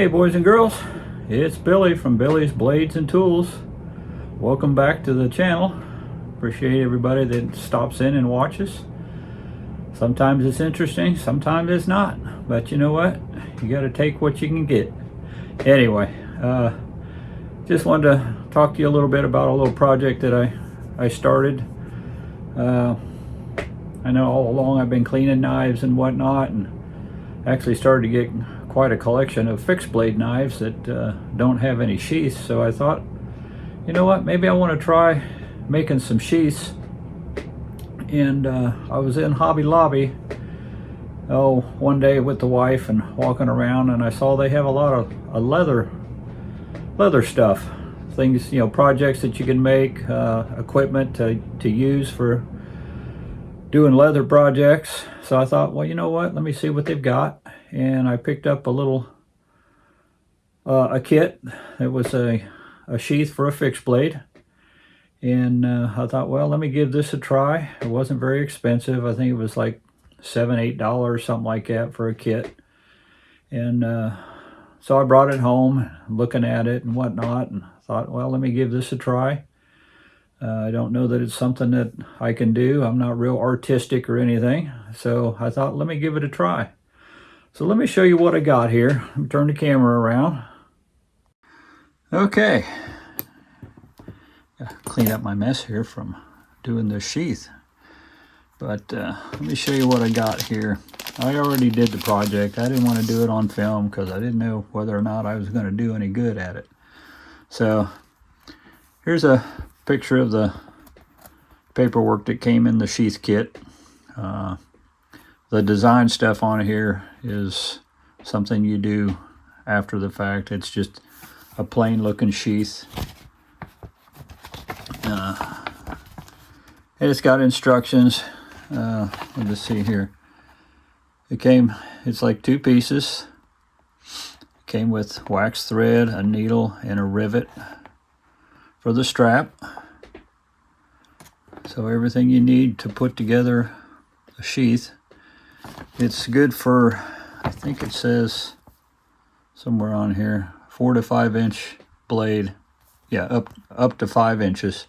Hey boys and girls, it's Billy from Billy's Blades and Tools. Welcome back to the channel. Appreciate everybody that stops in and watches. Sometimes it's interesting, sometimes it's not, but you know what, you got to take what you can get. Anyway, just wanted to talk to you a little bit about a little project that I started. I know all along I've been cleaning knives and whatnot, and actually started to get quite a collection of fixed blade knives that don't have any sheaths. So I thought, you know what, maybe I want to try making some sheaths. And I was in Hobby Lobby one day with the wife and walking around, and I saw they have a lot of leather stuff, things, you know, projects that you can make, equipment to use for doing leather projects. So I thought, well, you know what, let me see what they've got. And I picked up a kit. It was a sheath for a fixed blade. And I thought, well, let me give this a try. It wasn't very expensive. I think it was like $7, $8, something like that for a kit. And so I brought it home, looking at it and whatnot, and thought, well, let me give this a try. I don't know that it's something that I can do. I'm not real artistic or anything. So I thought, let me give it a try. So let me show you what I got here. Let me turn the camera around. Okay. Gotta clean up my mess here from doing this sheath. But let me show you what I got here. I already did the project. I didn't want to do it on film because I didn't know whether or not I was going to do any good at it. So here's a picture of the paperwork that came in the sheath kit. The design stuff on here is something you do after the fact. It's just a plain looking sheath. It's got instructions. Let's see here. It's like 2 pieces. It came with wax thread, a needle, and a rivet for the strap. So everything you need to put together a sheath. It's good for, I think it says somewhere on here, 4 to 5 inch blade. Yeah, up to 5 inches.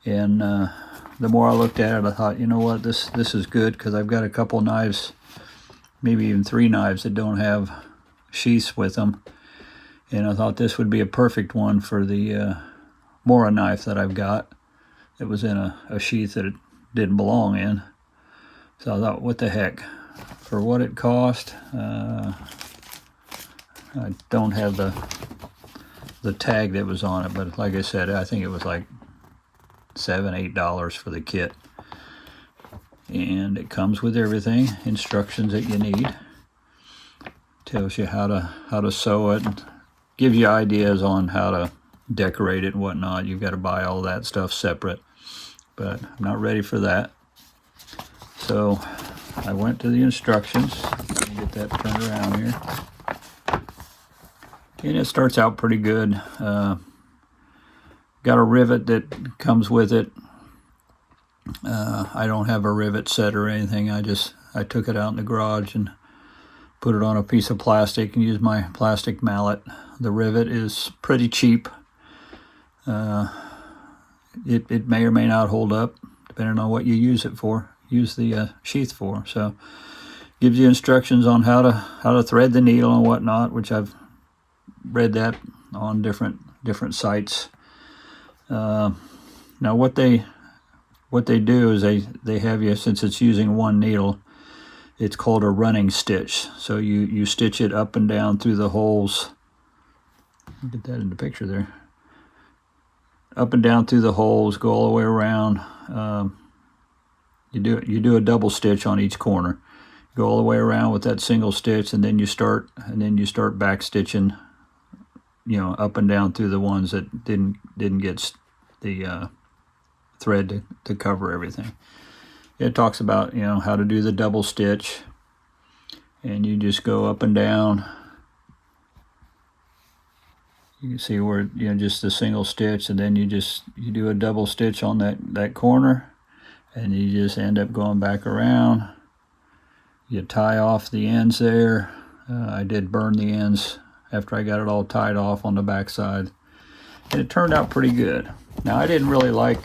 And the more I looked at it, I thought, you know what, this is good, because I've got a couple knives, maybe even 3 knives that don't have sheaths with them. And I thought this would be a perfect one for the Mora knife that I've got. It was in a sheath that it didn't belong in. So I thought, what the heck? For what it cost, I don't have the tag that was on it, but like I said, I think it was like $7, $8 for the kit. And it comes with everything, instructions that you need. Tells you how to sew it, and gives you ideas on how to decorate it and whatnot. You've got to buy all that stuff separate, but I'm not ready for that. So I went to the instructions. Let me get that turned around here. And it starts out pretty good. Got a rivet that comes with it. I don't have a rivet set or anything. I took it out in the garage and put it on a piece of plastic and used my plastic mallet. The rivet is pretty cheap. It may or may not hold up, depending on what you use the sheath for. So gives you instructions on how to thread the needle and whatnot, which I've read that on different sites. Now what they do is they have you, since it's using one needle, it's called a running stitch. So you stitch it up and down through the holes. Get that in the picture there. Up and down through the holes, go all the way around. You do a double stitch on each corner. Go all the way around with that single stitch, and then you start back stitching, you know, up and down through the ones that didn't get the thread to cover everything. It talks about, you know, how to do the double stitch, and you just go up and down. You can see where, you know, just the single stitch, and then you do a double stitch on that corner, and you just end up going back around. You tie off the ends there. I did burn the ends after I got it all tied off on the back side. And it turned out pretty good. Now, I didn't really like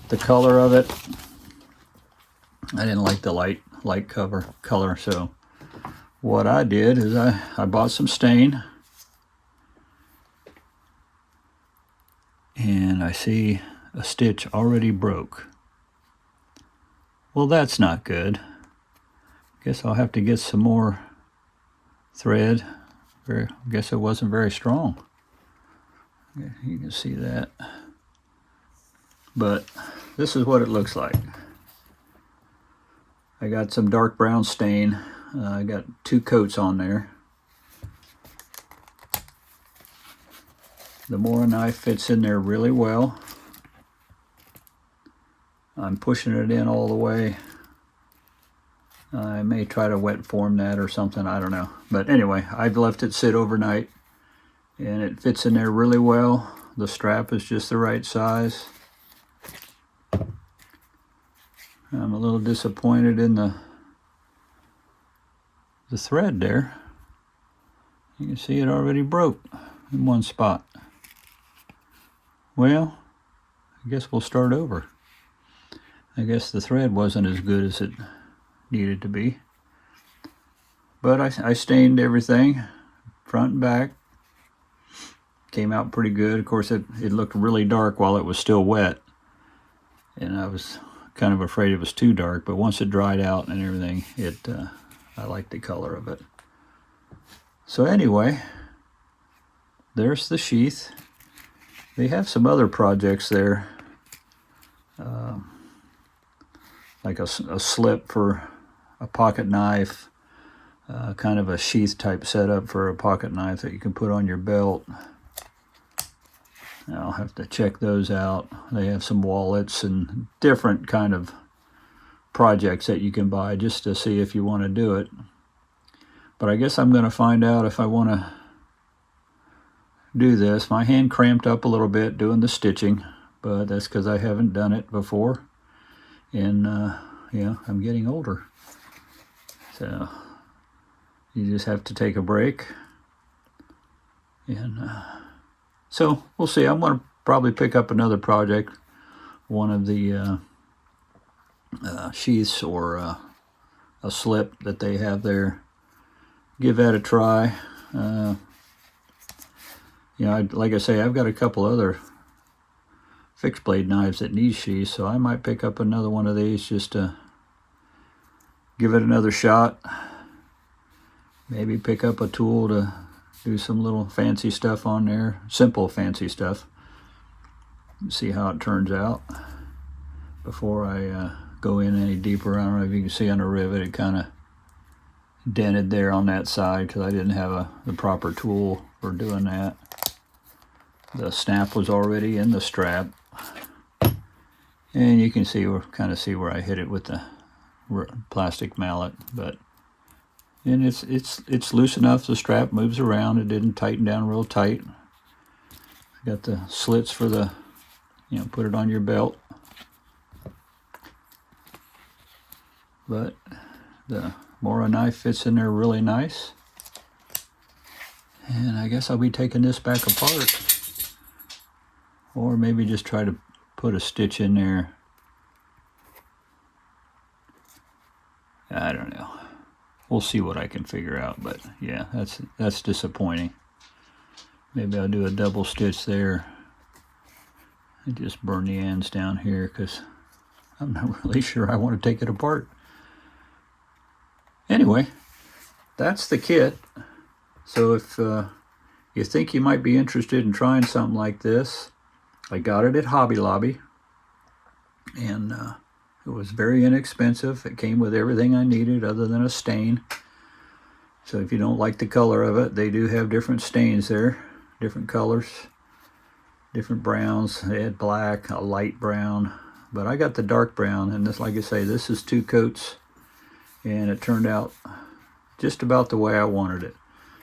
the color of it. I didn't like the light color, so what I did is I bought some stain, and I see a stitch already broke. Well, that's not good. Guess I'll have to get some more thread. I guess it wasn't very strong. You can see that. But this is what it looks like. I got some dark brown stain. I got 2 coats on there. The Mora knife fits in there really well. I'm pushing it in all the way. I may try to wet form that or something, I don't know. But anyway, I've left it sit overnight, and it fits in there really well. The strap is just the right size. I'm a little disappointed in the thread there. You can see it already broke in one spot. Well, I guess we'll start over. I guess the thread wasn't as good as it needed to be. But I stained everything, front and back. Came out pretty good. Of course, it looked really dark while it was still wet. And I was kind of afraid it was too dark, but once it dried out and everything, I liked the color of it. So anyway, there's the sheath. They have some other projects there, like a slip for a pocket knife, kind of a sheath type setup for a pocket knife that you can put on your belt. I'll have to check those out. They have some wallets and different kind of projects that you can buy just to see if you want to do it. But I guess I'm going to find out if I want to do this. My hand cramped up a little bit doing the stitching, but that's because I haven't done it before. And yeah, I'm getting older. So you just have to take a break. And so we'll see. I'm going to probably pick up another project, one of the sheaths or a slip that they have there. Give that a try. You know, like I say, I've got a couple other fixed blade knives that need sheaths, so I might pick up another one of these just to give it another shot. Maybe pick up a tool to do some little fancy stuff on there, simple fancy stuff. See how it turns out before I go in any deeper. I don't know if you can see on the rivet, it kind of dented there on that side because I didn't have the proper tool for doing that. The snap was already in the strap, and you can see kind of see where I hit it with the plastic mallet, but. And it's loose enough. The strap moves around. It didn't tighten down real tight. Got the slits for the, you know, put it on your belt. But the Mora knife fits in there really nice. And I guess I'll be taking this back apart. Or maybe just try to put a stitch in there. I don't know. We'll see what I can figure out, but yeah, that's disappointing. Maybe I'll do a double stitch there and just burn the ends down here because I'm not really sure I want to take it apart. Anyway, that's the kit. So if you think you might be interested in trying something like this, I got it at Hobby Lobby, and it was very inexpensive. It came with everything I needed other than a stain. So if you don't like the color of it, they do have different stains there, different colors, different browns. They had black, a light brown, but I got the dark brown, and this, like I say, this is 2 coats, and it turned out just about the way I wanted it.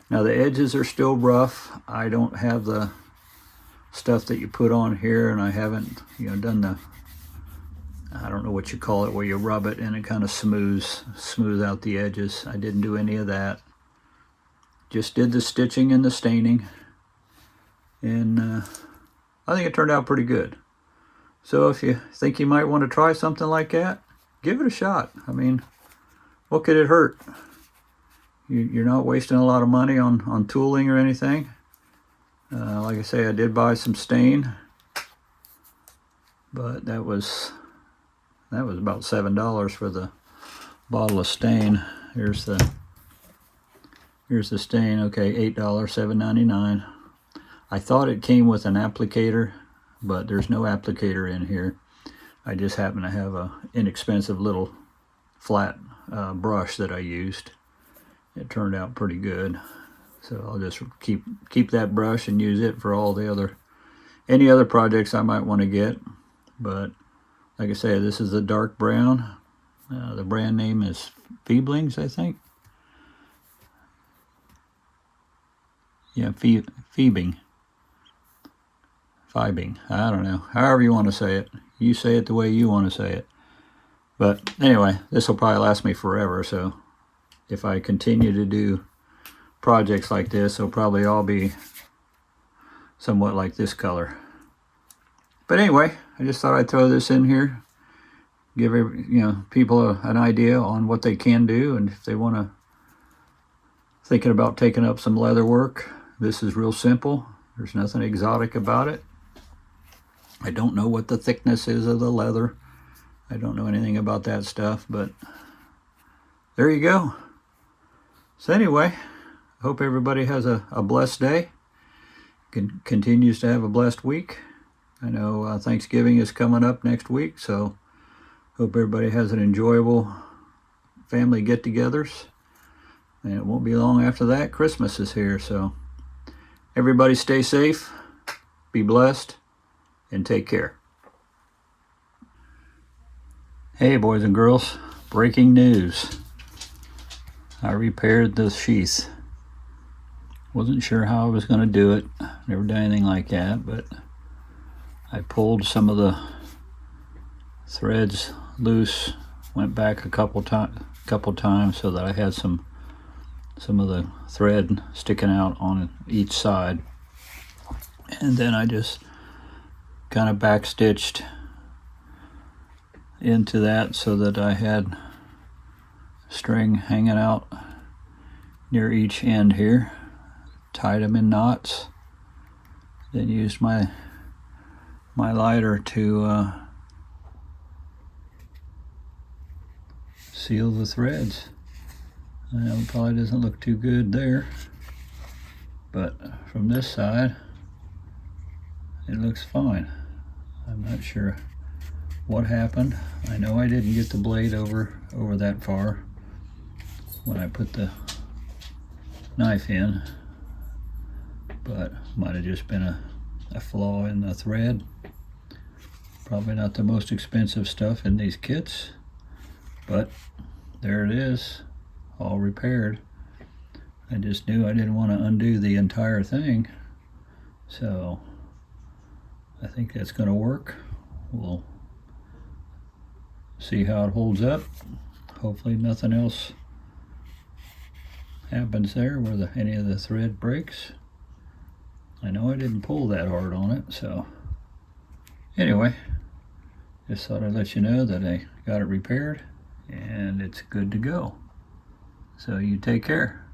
Now the edges are still rough. I don't have the stuff that you put on here, and I haven't, you know, done the, I don't know what you call it, where you rub it and it kind of smooth out the edges. I didn't do any of that. just did the stitching and the staining, and I think it turned out pretty good. So if you think you might want to try something like that, give it a shot. I mean, what could it hurt? You're not wasting a lot of money on tooling or anything. Like I say, I did buy some stain, but that was about $7 for the bottle of stain. Here's the stain. Okay, $8, $7.99. I thought it came with an applicator, but there's no applicator in here. I just happen to have a inexpensive little flat brush that I used. It turned out pretty good, so I'll just keep that brush and use it for all the any other projects I might want to get. But like I say, this is the dark brown. The brand name is Feeblings, I think. Yeah, Fibing. I don't know. However you want to say it. You say it the way you want to say it. But anyway, this will probably last me forever, so if I continue to do projects like this, they'll probably all be somewhat like this color. But anyway, I just thought I'd throw this in here, give people an idea on what they can do, and if they want to thinking about taking up some leather work, this is real simple. There's nothing exotic about it. I don't know what the thickness is of the leather. I don't know anything about that stuff, but there you go. So anyway, I hope everybody has a blessed day, continues to have a blessed week. I know Thanksgiving is coming up next week, so hope everybody has an enjoyable family get-togethers. And it won't be long after that, Christmas is here, so everybody stay safe, be blessed, and take care. Hey boys and girls, breaking news. I repaired the sheath. Wasn't sure how I was going to do it. Never done anything like that, but I pulled some of the threads loose, went back a couple times so that I had some of the thread sticking out on each side, and then I just kind of back stitched into that so that I had string hanging out near each end here, tied them in knots, then used my lighter to seal the threads. I know it probably doesn't look too good there, but from this side it looks fine. I'm not sure what happened. I know I didn't get the blade over that far when I put the knife in, but might have just been a flaw in the thread. Probably not the most expensive stuff in these kits, but there it is, all repaired. I just knew I didn't want to undo the entire thing, so I think that's going to work. We'll see how it holds up. Hopefully nothing else happens there where any of the thread breaks. I know I didn't pull that hard on it, so anyway, just thought I'd let you know that I got it repaired and it's good to go. So you take care.